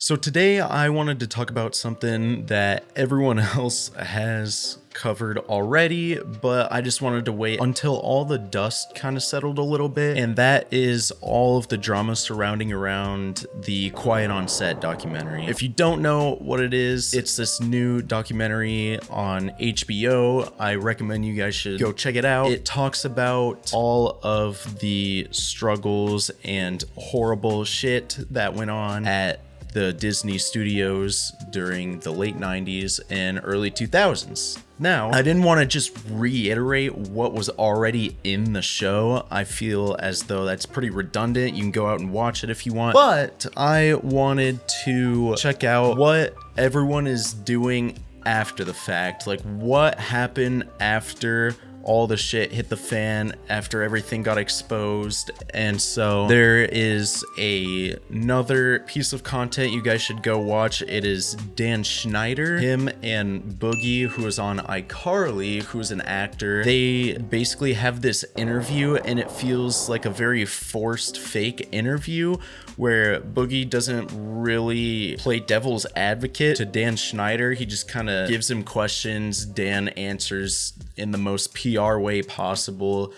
So today I wanted to talk about something that everyone else has covered already, but I just wanted to wait until all the dust kind of settled a little bit, and that is all of the drama surrounding around the Quiet on Set documentary. If you don't know what it is, it's this new documentary on HBO. I recommend you guys should go check it out. It talks about all of the struggles and horrible shit that went on at the Disney studios during the late 90s and early 2000s. Now, I didn't want to just reiterate what was already in the show. I feel as though that's pretty redundant. You can go out and watch it if you want. But I wanted to check out what everyone is doing after the fact. Like, what happened after all the shit hit the fan, after everything got exposed. And so there is another piece of content you guys should go watch. It is Dan Schneider, him and Boogie, who is on iCarly, who's an actor. They basically have this interview, and it feels like a very forced fake interview where Boogie doesn't really play devil's advocate to Dan Schneider. He just kind of gives him questions. Dan answers in the most PR way possible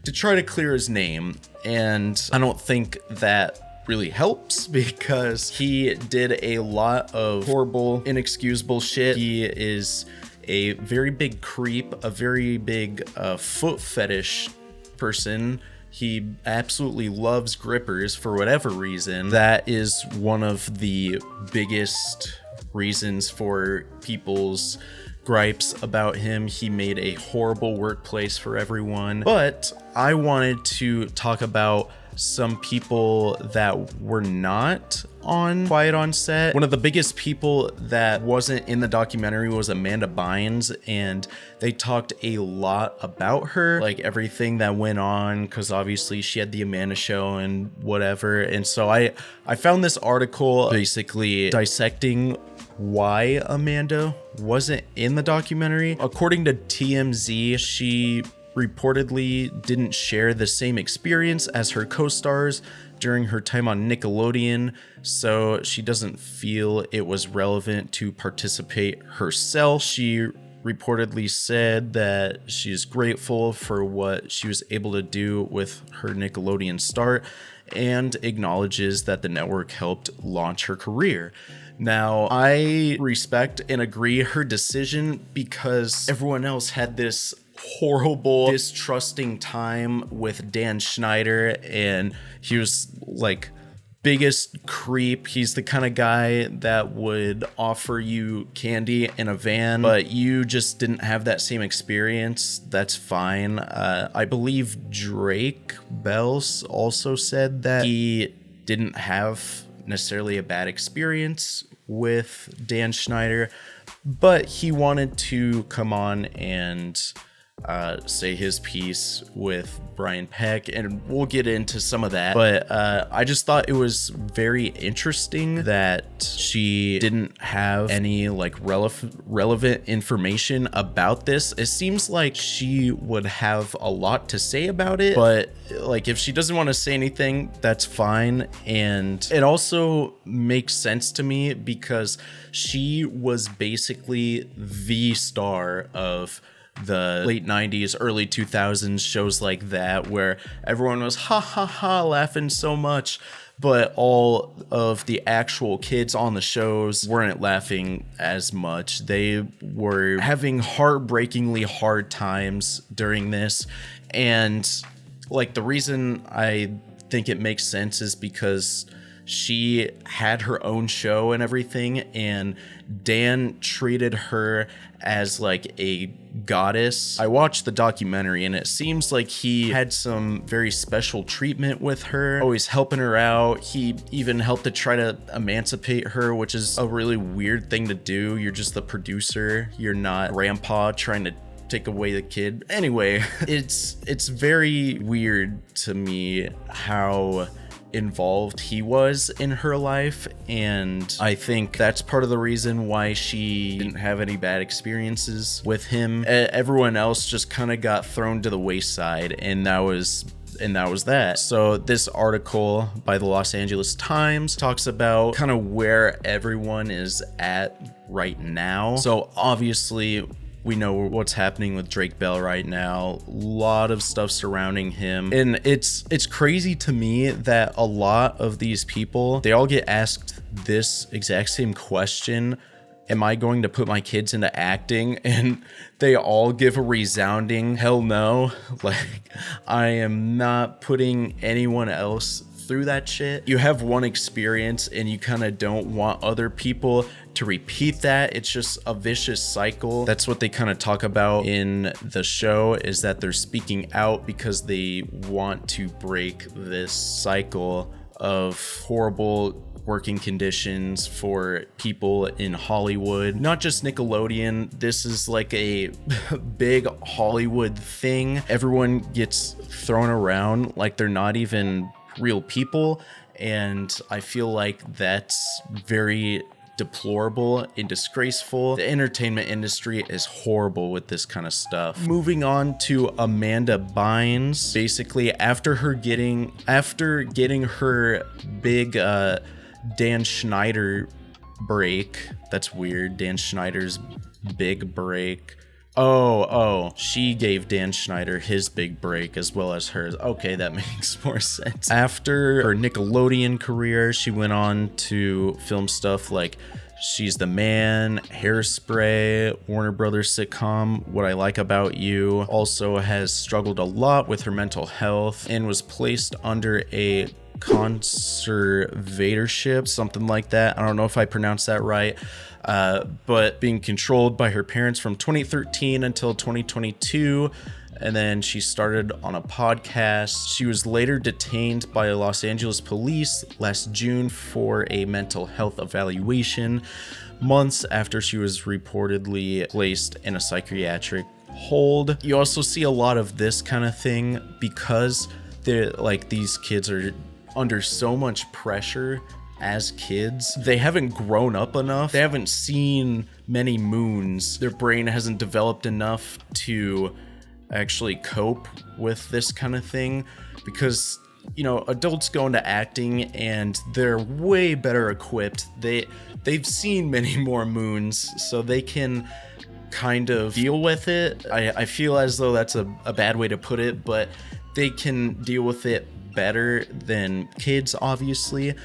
to try to clear his name. And I don't think that really helps because he did a lot of horrible, inexcusable shit. He is a very big creep, a very big foot fetish person. He absolutely loves grippers for whatever reason. That is one of the biggest reasons for people's gripes about him. He made a horrible workplace for everyone. But I wanted to talk about some people that were not on Quiet on Set. One of the biggest people that wasn't in the documentary was Amanda Bynes, and they talked a lot about her, like everything that went on, because obviously she had the Amanda Show and whatever. And so I found this article basically dissecting why Amanda wasn't in the documentary. According to TMZ, she reportedly didn't share the same experience as her co-stars during her time on Nickelodeon, so she doesn't feel it was relevant to participate herself. She reportedly said that she's grateful for what she was able to do with her Nickelodeon start and acknowledges that the network helped launch her career. Now, I respect and agree her decision because everyone else had this horrible, distrusting time with Dan Schneider, and he was like biggest creep. He's the kind of guy that would offer you candy in a van, but you just didn't have that same experience. That's fine. I believe Drake Bells also said that he didn't have necessarily a bad experience with Dan Schneider, but he wanted to come on and say his piece with Brian Peck, and we'll get into some of that. But I just thought it was very interesting that she didn't have any like relevant information about this. It seems like she would have a lot to say about it, but like if she doesn't want to say anything, that's fine. And it also makes sense to me because she was basically the star of the late 90s, early 2000s shows like that, where everyone was ha ha ha laughing so much, but all of the actual kids on the shows weren't laughing as much. They were having heartbreakingly hard times during this. And like the reason I think it makes sense is because she had her own show and everything, and Dan treated her as like a goddess. I watched the documentary, and it seems like he had some very special treatment with her, always helping her out. He even helped to try to emancipate her, which is a really weird thing to do. You're just the producer. You're not grandpa trying to take away the kid. Anyway, it's very weird to me how involved he was in her life, and I think that's part of the reason why she didn't have any bad experiences with him. Everyone else just kind of got thrown to the wayside, and that was and that was that. So this article by the Los Angeles Times talks about kind of where everyone is at right now. So obviously we know what's happening with Drake Bell right now. A lot of stuff surrounding him. And it's crazy to me that a lot of these people, they all get asked this exact same question. Am I going to put my kids into acting? And they all give a resounding hell no. Like, I am not putting anyone else through that shit. You have one experience and you kind of don't want other people to repeat that. It's just a vicious cycle. That's what they kind of talk about in the show, is that they're speaking out because they want to break this cycle of horrible working conditions for people in Hollywood. Not just Nickelodeon. This is like a big Hollywood thing. Everyone gets thrown around like they're not even real people, and I feel like that's very deplorable and disgraceful. The entertainment industry is horrible with this kind of stuff. Moving on to Amanda Bynes. Basically, after getting her big Dan Schneider break. That's weird. Dan Schneider's big break. Oh, she gave Dan Schneider his big break as well as hers. Okay, that makes more sense. After her Nickelodeon career, she went on to film stuff like She's the Man, Hairspray, Warner Brothers sitcom What I Like About You. Also has struggled a lot with her mental health and was placed under a conservatorship, something like that. I don't know if I pronounced that right. But being controlled by her parents from 2013 until 2022. And then she started on a podcast. She was later detained by Los Angeles police last June for a mental health evaluation, months after she was reportedly placed in a psychiatric hold. You also see a lot of this kind of thing because these kids are under so much pressure as kids. They haven't grown up enough. They haven't seen many moons. Their brain hasn't developed enough to actually cope with this kind of thing, because adults go into acting and they're way better equipped. They've seen many more moons, so they can kind of deal with it. I feel as though that's a bad way to put it, but they can deal with it better than kids, obviously.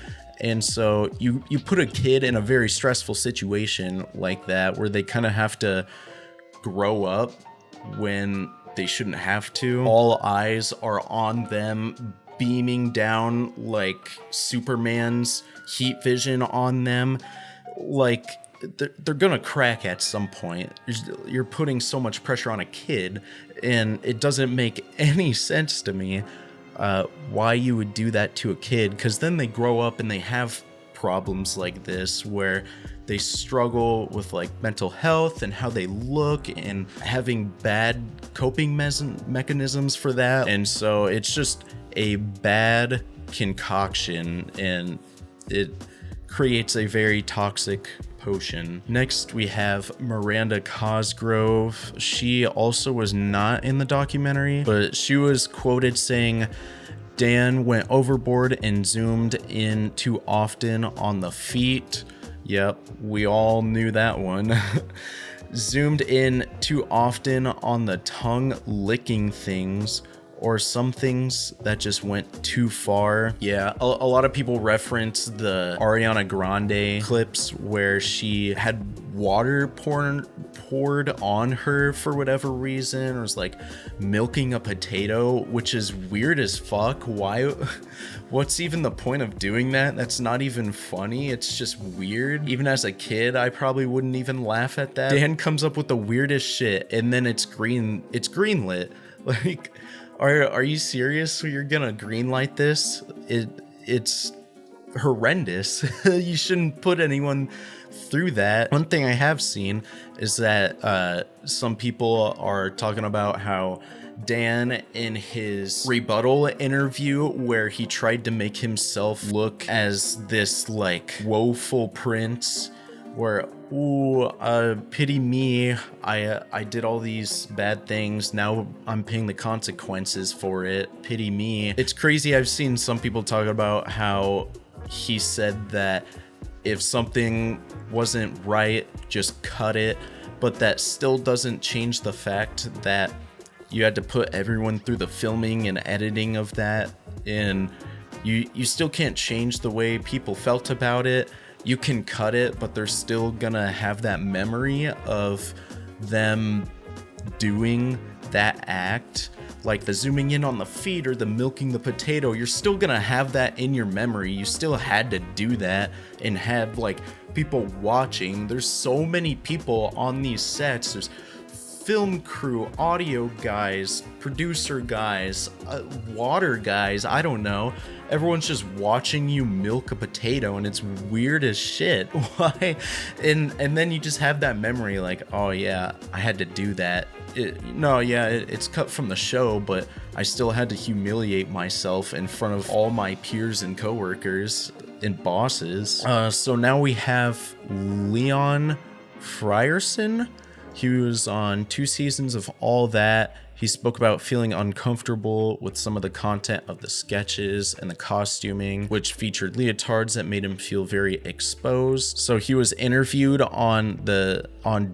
And so you put a kid in a very stressful situation like that, where they kind of have to grow up when they shouldn't have to. All eyes are on them, beaming down like Superman's heat vision on them. Like, they're gonna crack at some point. You're putting so much pressure on a kid, and it doesn't make any sense to me why you would do that to a kid, because then they grow up and they have problems like this where they struggle with like mental health and how they look and having bad coping mechanisms for that. And so it's just a bad concoction, and it creates a very toxic potion. Next, we have Miranda Cosgrove. She also was not in the documentary, but she was quoted saying, Dan went overboard and zoomed in too often on the feet. Yep, we all knew that one. Zoomed in too often on the tongue licking things, or some things that just went too far. Yeah, a lot of people reference the Ariana Grande clips where she had water poured on her for whatever reason, or was like milking a potato, which is weird as fuck. Why? What's even the point of doing that? That's not even funny. It's just weird. Even as a kid, I probably wouldn't even laugh at that. Dan comes up with the weirdest shit, and then it's greenlit. Like, are you serious? You're gonna greenlight this? It's horrendous. You shouldn't put anyone through that. One thing I have seen is that some people are talking about how Dan, in his rebuttal interview where he tried to make himself look as this like woeful prince, where, ooh, pity me, I did all these bad things, now I'm paying the consequences for it, pity me. It's crazy. I've seen some people talk about how he said that if something wasn't right, just cut it, but that still doesn't change the fact that you had to put everyone through the filming and editing of that, and you still can't change the way people felt about it. You can cut it, but they're still gonna have that memory of them doing that act, like the zooming in on the feet or the milking the potato. You're still gonna have that in your memory. You still had to do that and have like people watching. There's so many people on these sets. There's film crew, audio guys, producer guys, water guys, I don't know. Everyone's just watching you milk a potato, and it's weird as shit. Why? And then you just have that memory like, oh yeah, I had to do that. It's cut from the show, but I still had to humiliate myself in front of all my peers and coworkers and bosses. So now we have Leon Frierson. He was on 2 seasons of All That. He spoke about feeling uncomfortable with some of the content of the sketches and the costuming, which featured leotards that made him feel very exposed. So he was interviewed on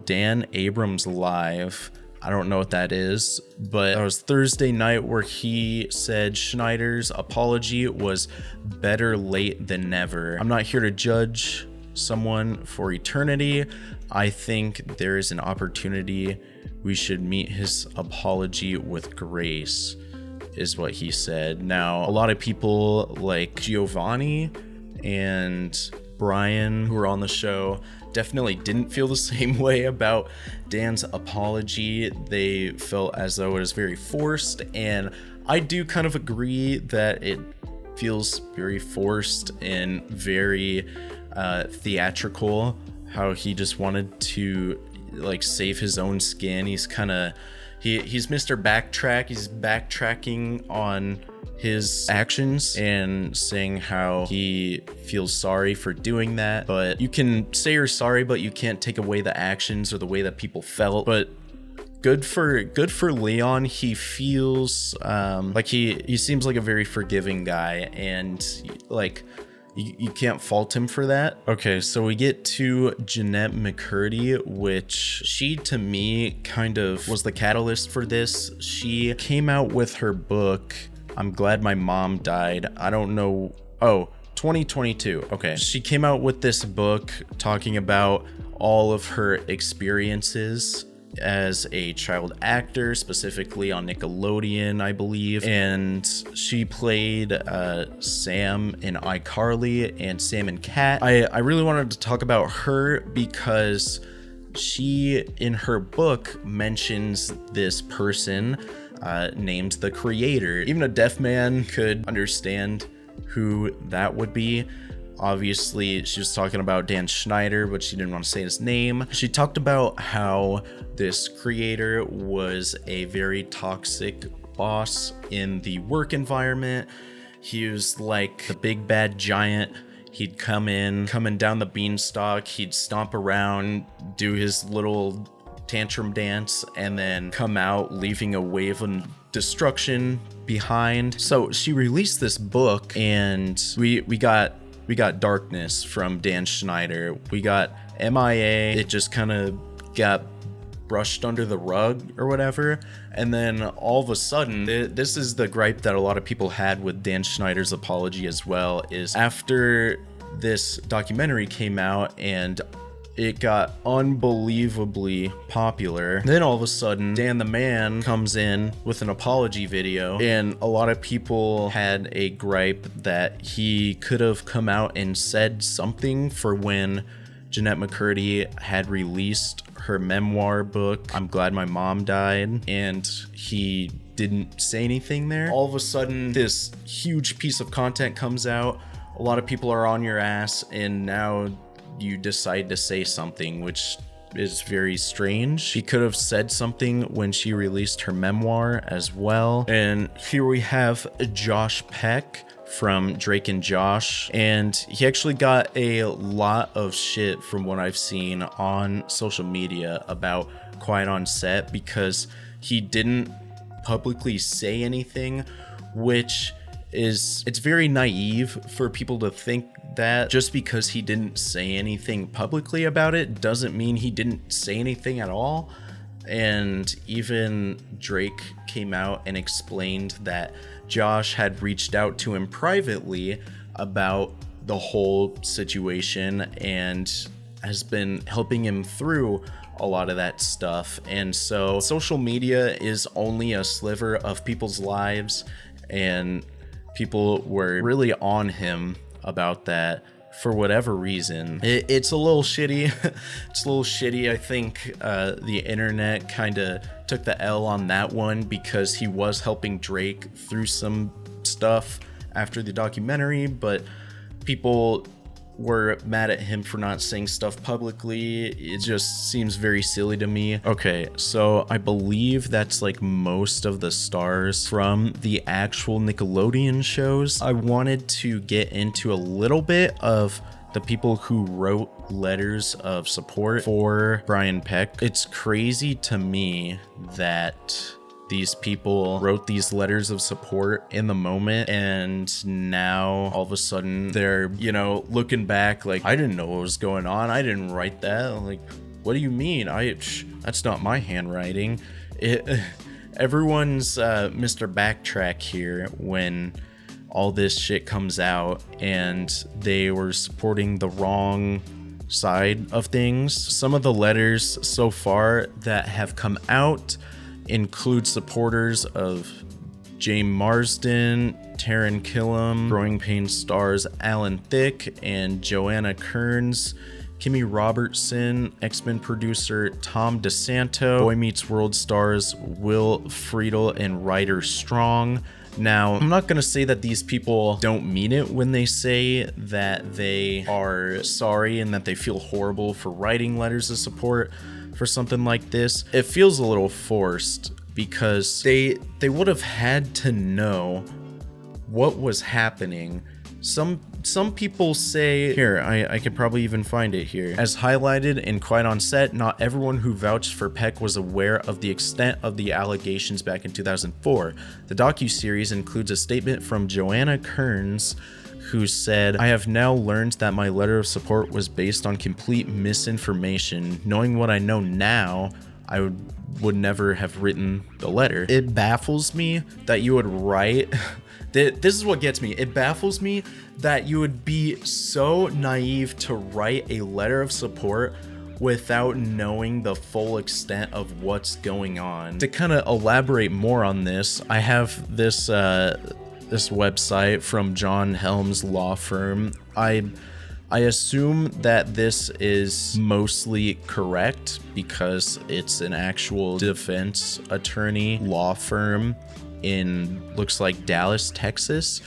Dan Abrams Live. I don't know what that is, but that was Thursday night, where he said Schneider's apology was better late than never. I'm not here to judge someone for eternity. I think there is an opportunity. We should meet his apology with grace, is what he said. Now, a lot of people like Giovanni and Brian, who were on the show, definitely didn't feel the same way about Dan's apology. They felt as though it was very forced, and I do kind of agree that it feels very forced and very theatrical, how he just wanted to like save his own skin. He's Mr. Backtrack. He's backtracking on his actions and saying how he feels sorry for doing that. But you can say you're sorry, but you can't take away the actions or the way that people felt. But good for Leon. He feels like he seems like a very forgiving guy, and like you can't fault him for that. Okay, so we get to Jeanette McCurdy, which she, to me, kind of was the catalyst for this. She came out with her book, I'm Glad My Mom Died. I don't know. Oh, 2022. Okay. She came out with this book talking about all of her experiences as a child actor, specifically on Nickelodeon, I believe. And she played Sam in iCarly and Sam and Cat. I really wanted to talk about her because she, in her book, mentions this person named the Creator. Even a deaf man could understand who that would be. Obviously, she was talking about Dan Schneider, but she didn't want to say his name. She talked about how this creator was a very toxic boss in the work environment. He was like the big bad giant. He'd coming down the beanstalk. He'd stomp around, do his little tantrum dance, and then come out leaving a wave of destruction behind. So she released this book, and we got darkness from Dan Schneider. We got MIA. It just kind of got brushed under the rug or whatever. And then all of a sudden, this is the gripe that a lot of people had with Dan Schneider's apology as well, is after this documentary came out and it got unbelievably popular, then all of a sudden Dan the Man comes in with an apology video, and a lot of people had a gripe that he could have come out and said something for when Jeanette McCurdy had released her memoir book, I'm Glad My Mom Died, and he didn't say anything there. All of a sudden, this huge piece of content comes out, a lot of people are on your ass, and now you decide to say something, which is very strange. She could have said something when she released her memoir as well. And here we have Josh Peck, from Drake and Josh, and he actually got a lot of shit from what I've seen on social media about Quiet on Set because he didn't publicly say anything, which it's very naive for people to think that just because he didn't say anything publicly about it doesn't mean he didn't say anything at all. And even Drake came out and explained that Josh had reached out to him privately about the whole situation and has been helping him through a lot of that stuff. And so social media is only a sliver of people's lives, and people were really on him about that for whatever reason. It's a little shitty. It's a little shitty. I think the internet kind of took the L on that one because he was helping Drake through some stuff after the documentary, but people were mad at him for not saying stuff publicly. It just seems very silly to me. Okay, so I believe that's like most of the stars from the actual Nickelodeon shows. I wanted to get into a little bit of the people who wrote letters of support for Brian Peck. It's crazy to me that these people wrote these letters of support in the moment, and now all of a sudden they're, looking back like, I didn't know what was going on. I didn't write that. Like, what do you mean? That's not my handwriting. Everyone's Mr. Backtrack here when all this shit comes out, and they were supporting the wrong side of things. Some of the letters so far that have come out include supporters of James Marsden, Taran Killam, Growing Pains stars Alan Thicke and Joanna Kearns, Kimmy Robertson, X-Men producer Tom DeSanto, Boy Meets World stars Will Friedle and Ryder Strong. Now, I'm not going to say that these people don't mean it when they say that they are sorry and that they feel horrible for writing letters of support for something like this. It feels a little forced because they would have had to know what was happening. Some people say, here, I could probably even find it here. As highlighted in Quiet on Set, not everyone who vouched for Peck was aware of the extent of the allegations back in 2004. The docuseries includes a statement from Joanna Kearns, who said, I have now learned that my letter of support was based on complete misinformation. Knowing what I know now, I would never have written the letter. It baffles me that you would write... This is what gets me. It baffles me that you would be so naive to write a letter of support without knowing the full extent of what's going on. To kind of elaborate more on this, I have this website from John Helms' law firm. I assume that this is mostly correct because it's an actual defense attorney law firm in, looks like, Dallas, Texas.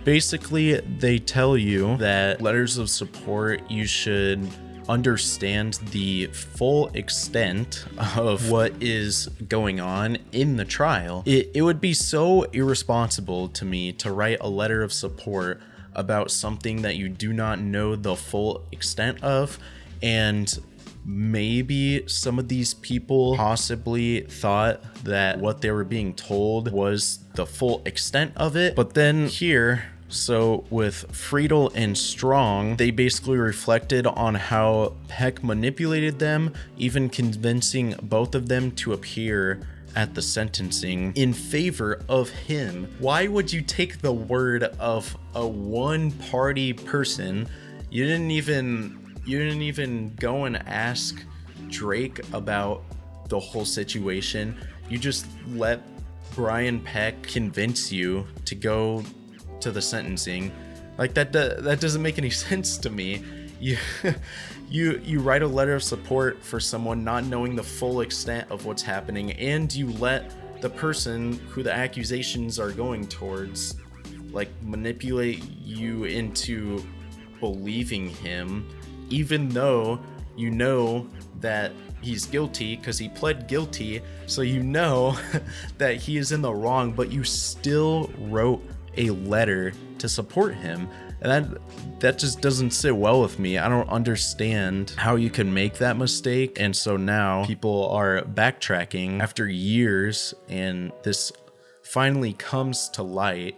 Basically, they tell you that letters of support, you should understand the full extent of what is going on in the trial. It would be so irresponsible to me to write a letter of support about something that you do not know the full extent of, and maybe some of these people possibly thought that what they were being told was the full extent of it. But then here, so with Friedle and Strong, they basically reflected on how Peck manipulated them, even convincing both of them to appear at the sentencing in favor of him. Why would you take the word of a one-party person? You didn't even go and ask Drake about the whole situation. You just let Brian Peck convince you to go to the sentencing. Like, that doesn't make any sense to me. You write a letter of support for someone not knowing the full extent of what's happening, and you let the person who the accusations are going towards, like, manipulate you into believing him, even though you know that he's guilty because he pled guilty, so you know that he is in the wrong, but you still wrote a letter to support him. And that just doesn't sit well with me. I don't understand how you can make that mistake. And so now people are backtracking after years, and this finally comes to light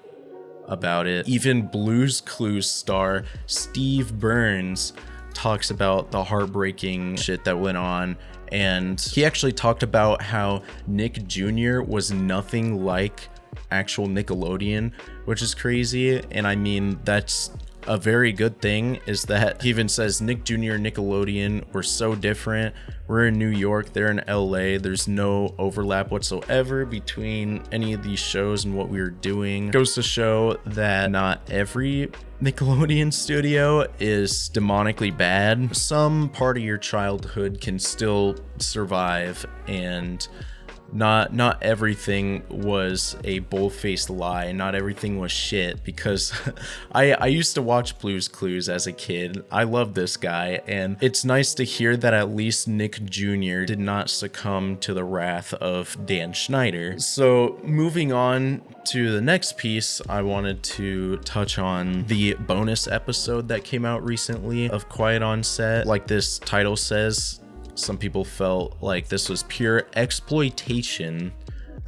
about it. Even Blue's Clues star Steve Burns talks about the heartbreaking shit that went on, and he actually talked about how Nick Jr. was nothing like actual Nickelodeon, which is crazy. And I mean, that's a very good thing, is that he even says Nick Jr. and Nickelodeon were so different. We're in New York, they're in LA. There's no overlap whatsoever between any of these shows and what we were doing. Goes to show that not every Nickelodeon studio is demonically bad. Some part of your childhood can still survive, and not everything was a bold-faced lie. Not everything was shit, because I used to watch Blue's Clues as a kid. I love this guy, and it's nice to hear that at least Nick Jr. did not succumb to the wrath of Dan Schneider. So moving on to the next piece, I wanted to touch on the bonus episode that came out recently of Quiet on Set. Like this title says, some people felt like this was pure exploitation.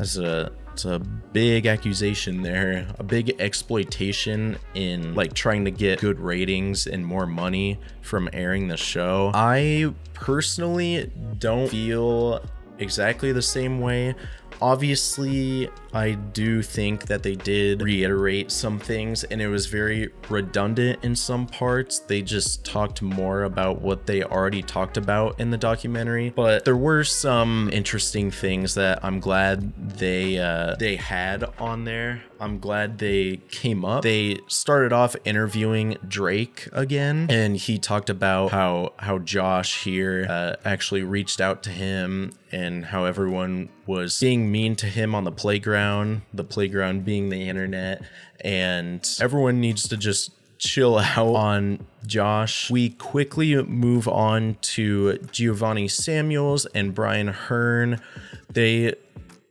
It's a big accusation there, a big exploitation in like trying to get good ratings and more money from airing the show. I personally don't feel exactly the same way. Obviously, I do think that they did reiterate some things, and it was very redundant in some parts. They just talked more about what they already talked about in the documentary, but there were some interesting things that I'm glad they had on there. I'm glad they came up. They started off interviewing Drake again, and he talked about how Josh here actually reached out to him, and how everyone was being mean to him on the playground being the internet, and everyone needs to just chill out on Josh. We quickly move on to Giovanni Samuels and Brian Hearn. They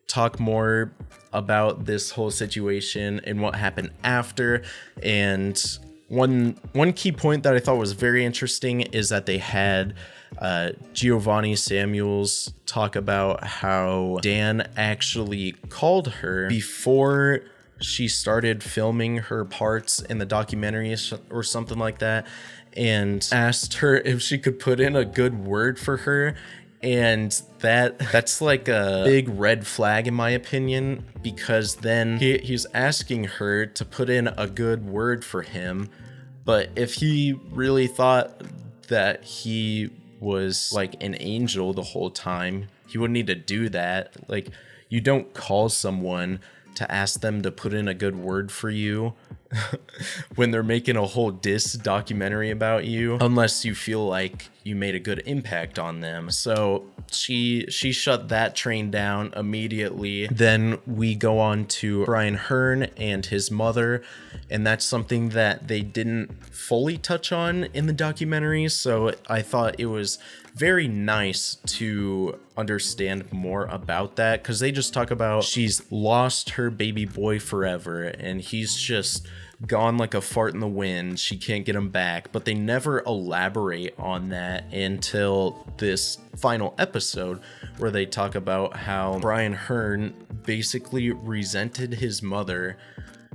talk more about this whole situation and what happened after, and one key point that I thought was very interesting is that they had Giovanni Samuels talk about how Dan actually called her before she started filming her parts in the documentary or something like that, and asked her if she could put in a good word for her. And that's like a big red flag in my opinion, because then he's asking her to put in a good word for him. But if he really thought that he was like an angel the whole time, he wouldn't need to do that. Like, you don't call someone to ask them to put in a good word for you when they're making a whole diss documentary about you, unless you feel like you made a good impact on them. So she shut that train down immediately. Then we go on to Brian Hearn and his mother, and that's something that they didn't fully touch on in the documentary, so I thought it was very nice to understand more about that, because they just talk about she's lost her baby boy forever and he's just gone like a fart in the wind. She can't get him back, but they never elaborate on that until this final episode, where they talk about how Brian Hearn basically resented his mother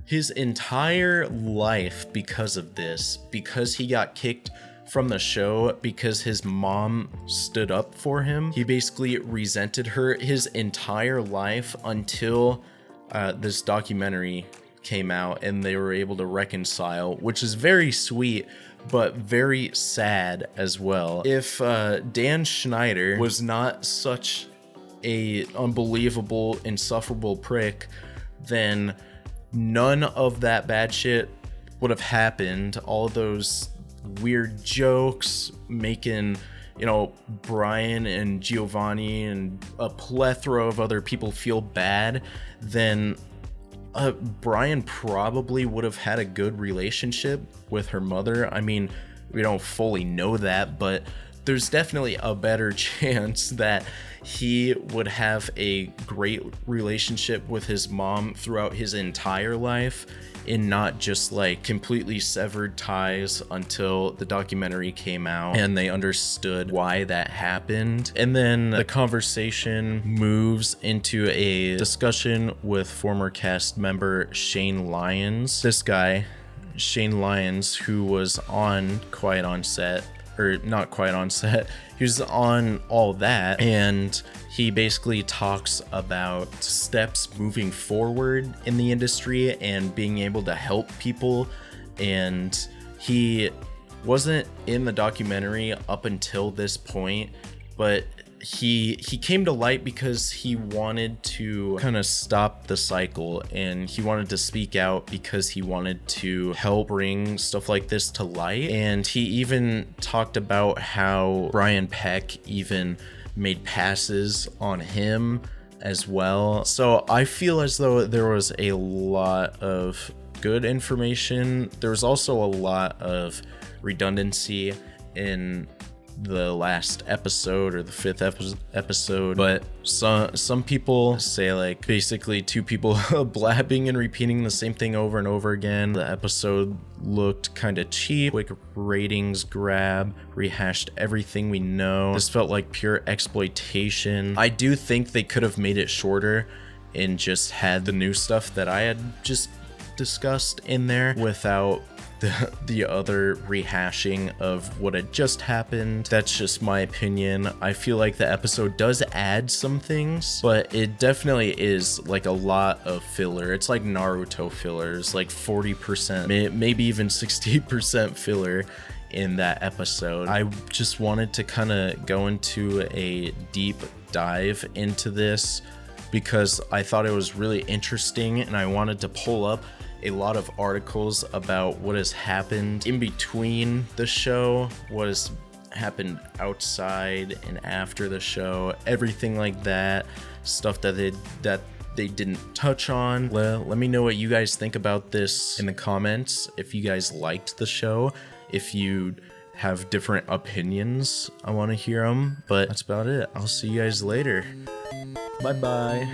his entire life because of this, because he got kicked from the show because his mom stood up for him. He basically resented her his entire life until this documentary came out and they were able to reconcile, which is very sweet but very sad as well. If Dan Schneider was not such a unbelievable, insufferable prick, then none of that bad shit would have happened. All those weird jokes, making, you know, Brian and Giovanni and a plethora of other people feel bad, then Brian probably would have had a good relationship with her mother. I mean, we don't fully know that, but there's definitely a better chance that he would have a great relationship with his mom throughout his entire life, and not just like completely severed ties until the documentary came out and they understood why that happened. And then the conversation moves into a discussion with former cast member Shane Lyons. This guy, Shane Lyons, who was on Quiet on Set, or not Quiet on Set, he was on All That, and he basically talks about steps moving forward in the industry and being able to help people. And he wasn't in the documentary up until this point, but he came to light because he wanted to kind of stop the cycle, and he wanted to speak out because he wanted to help bring stuff like this to light. And he even talked about how Brian Peck even made passes on him as well. So I feel as though there was a lot of good information. There was also a lot of redundancy in the last episode, or the 5th episode, but some people say like basically two people blabbing and repeating the same thing over and over again. The episode looked kind of cheap, quick ratings grab, rehashed everything we know. This felt like pure exploitation. I do think they could have made it shorter and just had the new stuff that I had just discussed in there without the other rehashing of what had just happened. That's just my opinion. I feel like the episode does add some things, but it definitely is like a lot of filler. It's like Naruto fillers, like 40%, maybe even 60% filler in that episode. I just wanted to kind of go into a deep dive into this because I thought it was really interesting, and I wanted to pull up a lot of articles about what has happened in between the show, what has happened outside and after the show, everything like that, stuff that they didn't touch on. Let me know what you guys think about this in the comments. If you guys liked the show, if you have different opinions, I want to hear them. But that's about it. I'll see you guys later. Bye bye.